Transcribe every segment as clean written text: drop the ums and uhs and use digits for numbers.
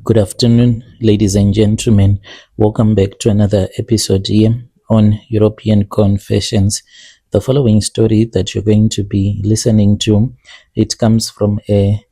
Good afternoon, ladies and gentlemen. Welcome back to another episode here on European Confessions. The following story that you're going to be listening to, it comes from a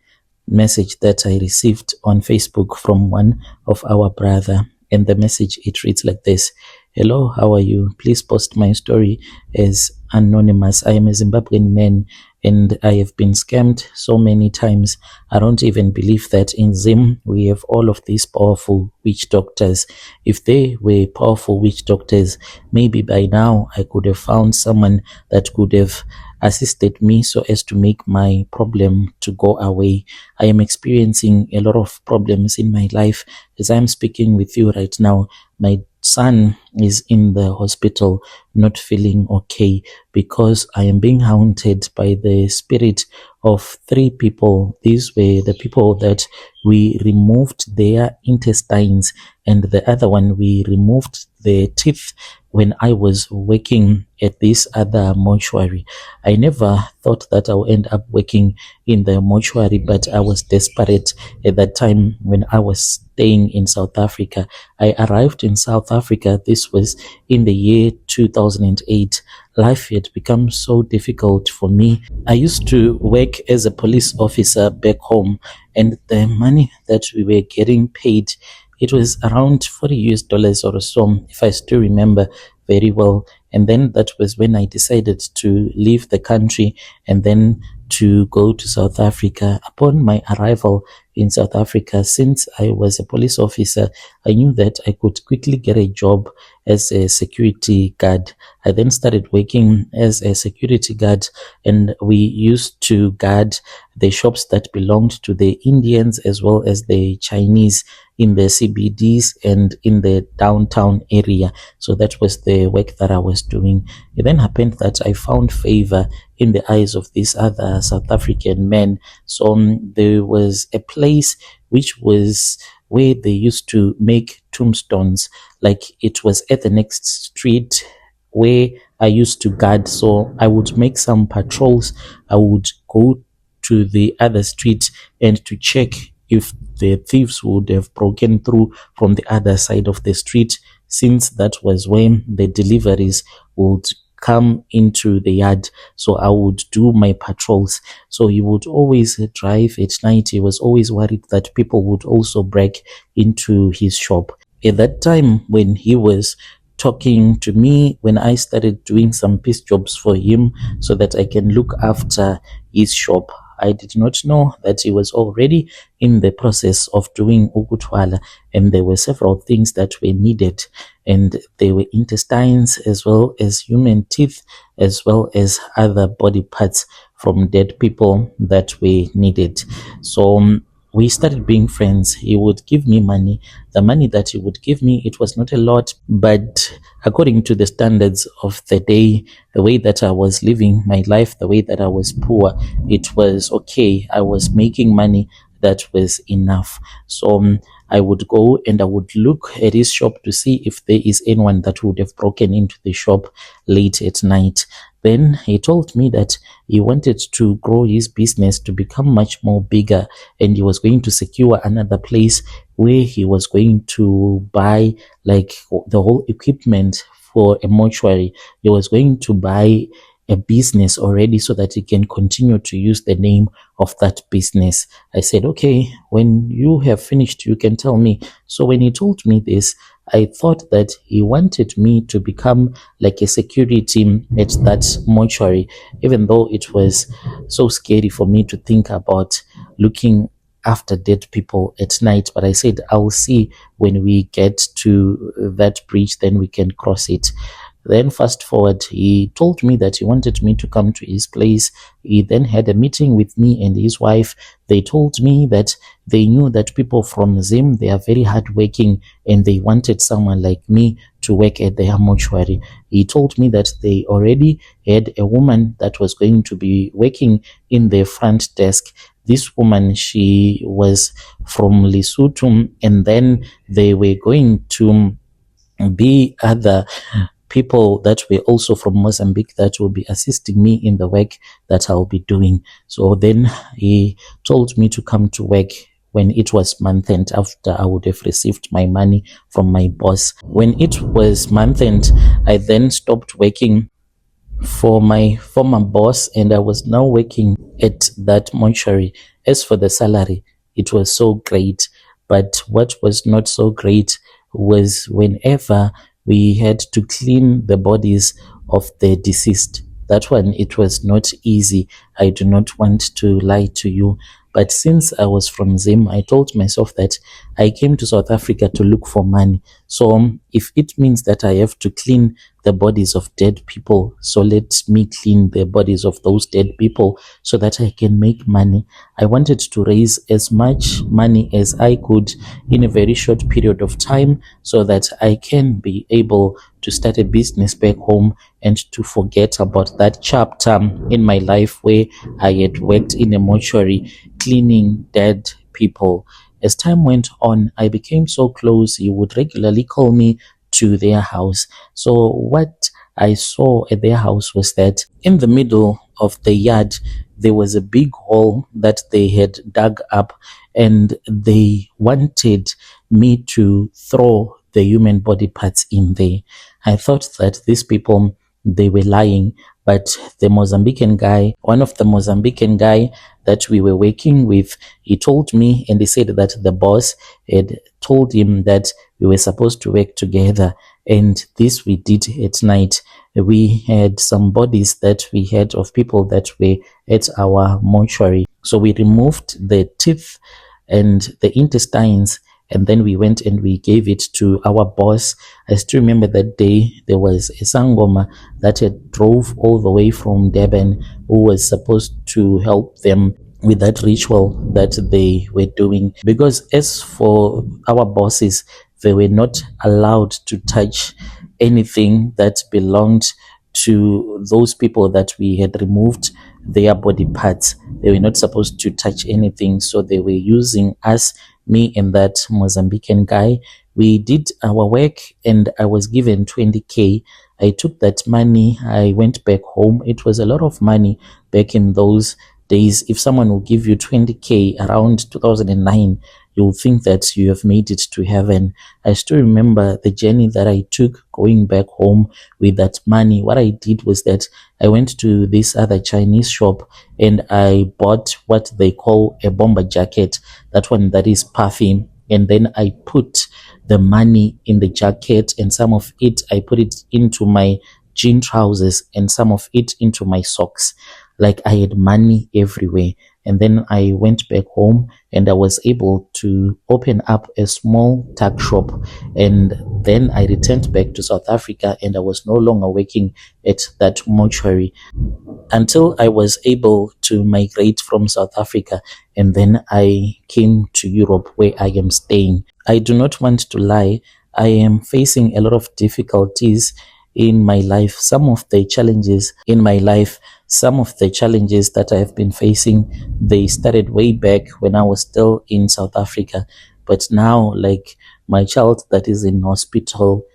message that I received on Facebook from one of our brother. And the message, it reads like this. Hello, how are you? Please post my story as anonymous. I am a Zimbabwean man and I have been scammed so many times. I don't even believe that in Zim we have all of these powerful witch doctors. If they were powerful witch doctors, maybe by now I could have found someone that could have assisted me so as to make my problem to go away. I am experiencing a lot of problems in my life as I'm speaking with you right now. My son is in the hospital not feeling okay because I am being haunted by the spirit of 3 people. These were the people that we removed their intestines, and the other one we removed their teeth when I was working at this other mortuary. I never thought that I would end up working in the mortuary, but I was desperate at that time when I was staying in South Africa. I arrived in South Africa. This was in the year 2008. Life had become so difficult for me. I used to work as a police officer back home, and the money that we were getting paid, it was around $40 or so, if I still remember very well. And then that was when I decided to leave the country and then to go to South Africa. Upon my arrival in South Africa, since I was a police officer, I knew that I could quickly get a job as a security guard. I then started working as a security guard, and we used to guard the shops that belonged to the Indians as well as the Chinese in the CBDs and in the downtown area. So that was the work that I was doing. It then happened that I found favor in the eyes of these other South African men. So there was a place which was where they used to make tombstones. Like, it was at the next street where I used to guard. So I would make some patrols. I would go to the other street and to check if the thieves would have broken through from the other side of the street, since that was when the deliveries would come into the yard. So I would do my patrols. So he would always drive at night. He was always worried that people would also break into his shop. At that time, when he was talking to me, when I started doing some piece jobs for him so that I can look after his shop, I did not know that he was already in the process of doing ukutwala, and there were several things that were needed, and there were intestines as well as human teeth as well as other body parts from dead people that were needed. So we started being friends. He would give me money. The money that he would give me, it was not a lot, but according to the standards of the day, the way that I was living my life, the way that I was poor, it was okay. I was making money that was enough. So I would go and I would look at his shop to see if there is anyone that would have broken into the shop late at night. Then he told me that he wanted to grow his business to become much more bigger, and he was going to secure another place where he was going to buy like the whole equipment for a mortuary. He was going to buy a business already so that he can continue to use the name of that business. I said, okay, when you have finished, you can tell me. So when he told me this, I thought that he wanted me to become like a security at that mortuary, even though it was so scary for me to think about looking after dead people at night. But I said, I'll see when we get to that bridge, then we can cross it. Then fast forward, he told me that he wanted me to come to his place. He then had a meeting with me and his wife. They told me that they knew that people from Zim, they are very hardworking, and they wanted someone like me to work at their mortuary. He told me that they already had a woman that was going to be working in the front desk. This woman, she was from Lesotho, and then they were going to be other people that were also from Mozambique that will be assisting me in the work that I'll be doing. So then he told me to come to work when it was month end, after I would have received my money from my boss. When it was month end, I then stopped working for my former boss, and I was now working at that mortuary. As for the salary, it was so great, but what was not so great was whenever we had to clean the bodies of the deceased. That one, it was not easy. I do not want to lie to you. But since I was from Zim, I told myself that I came to South Africa to look for money. So if it means that I have to clean the bodies of dead people, so let me clean the bodies of those dead people so that I can make money. I wanted to raise as much money as I could in a very short period of time so that I can be able to start a business back home and to forget about that chapter in my life where I had worked in a mortuary cleaning dead people. As time went on, I became so close. He would regularly call me to their house. So what I saw at their house was that in the middle of the yard, there was a big hole that they had dug up, and they wanted me to throw the human body parts in there. I thought that these people, they were lying, but the Mozambican guy, one of the Mozambican guy that we were working with, he told me, and he said that the boss had told him that we were supposed to work together, and this we did at night. We had some bodies that we had of people that were at our mortuary. So we removed the teeth and the intestines, and then we went and we gave it to our boss. I still remember that day there was a sangoma that had drove all the way from Durban, who was supposed to help them with that ritual that they were doing. Because as for our bosses, they were not allowed to touch anything that belonged to those people that we had removed their body parts. They were not supposed to touch anything, so they were using us, me and that Mozambican guy. We did our work and I was given 20K. I took that money, I went back home. It was a lot of money back in those days. If someone will give you 20K around 2009, you'll think that you have made it to heaven. I still remember the journey that I took going back home with that money. What I did was that I went to this other Chinese shop and I bought what they call a bomber jacket, that one that is puffy. And then I put the money in the jacket, and some of it I put it into my jean trousers and some of it into my socks. Like I had money everywhere. And then I went back home and I was able to open up a small tuck shop. And then I returned back to South Africa and I was no longer working at that mortuary until I was able to migrate from South Africa, and then I came to Europe where I am staying. I do not want to lie. I am facing a lot of difficulties in my life. Some of the challenges in my life, some of the challenges that I have been facing, they started way back when I was still in South Africa. But now, like my child that is in hospital,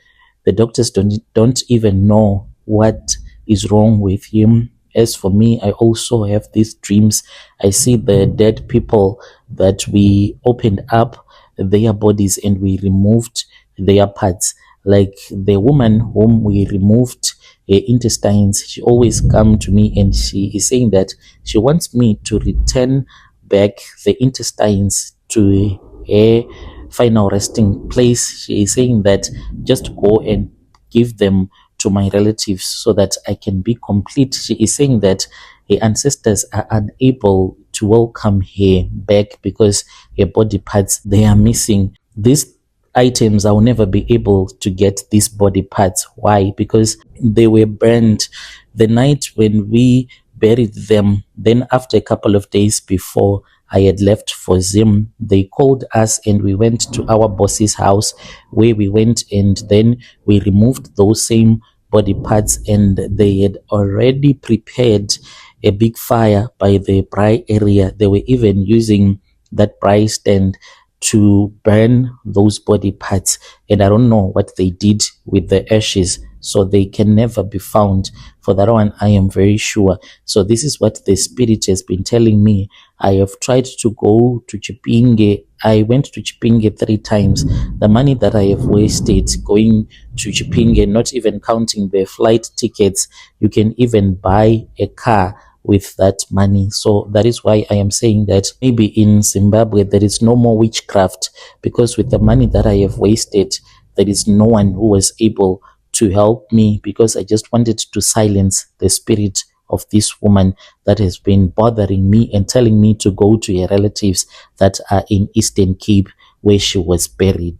the doctors don't even know what is wrong with him. As for me, I also have these dreams. I see the dead people that we opened up their bodies and we removed their parts. Like the woman whom we removed her intestines, she always come to me and she is saying that she wants me to return back the intestines to a final resting place. She is saying that just go and give them to my relatives so that I can be complete. She is saying that her ancestors are unable to welcome her back because her body parts, they are missing. These items, I'll never be able to get these body parts. Why? Because they were burned the night when we buried them. Then after a couple of days before I had left for Zim, they called us and we went to our boss's house, where we went and then we removed those same body parts, and they had already prepared a big fire by the braai area. They were even using that braai stand to burn those body parts, and I don't know what they did with the ashes, so they can never be found. For that one, I am very sure. So this is what the spirit has been telling me. I have tried to go to Chipinge. I went to Chipinge 3 times. The money that I have wasted going to Chipinge, not even counting the flight tickets, you can even buy a car with that money. So that is why I am saying that maybe in Zimbabwe there is no more witchcraft, because with the money that I have wasted, there is no one who was able to help me, because I just wanted to silence the spirit of this woman that has been bothering me and telling me to go to her relatives that are in Eastern Cape where she was buried.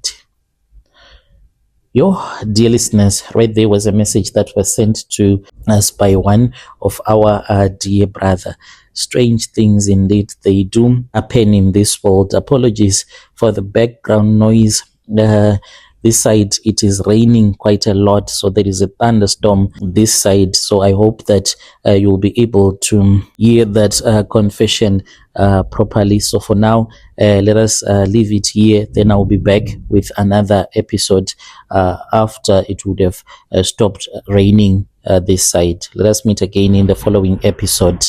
Yo, dear listeners, right there was a message that was sent to us by one of our dear brother. Strange things indeed, they do happen in this world. Apologies for the background noise. This side, it is raining quite a lot, so there is a thunderstorm this side. So I hope that you'll be able to hear that confession properly. So for now, let us leave it here. Then I'll be back with another episode after it would have stopped raining this side. Let us meet again in the following episode.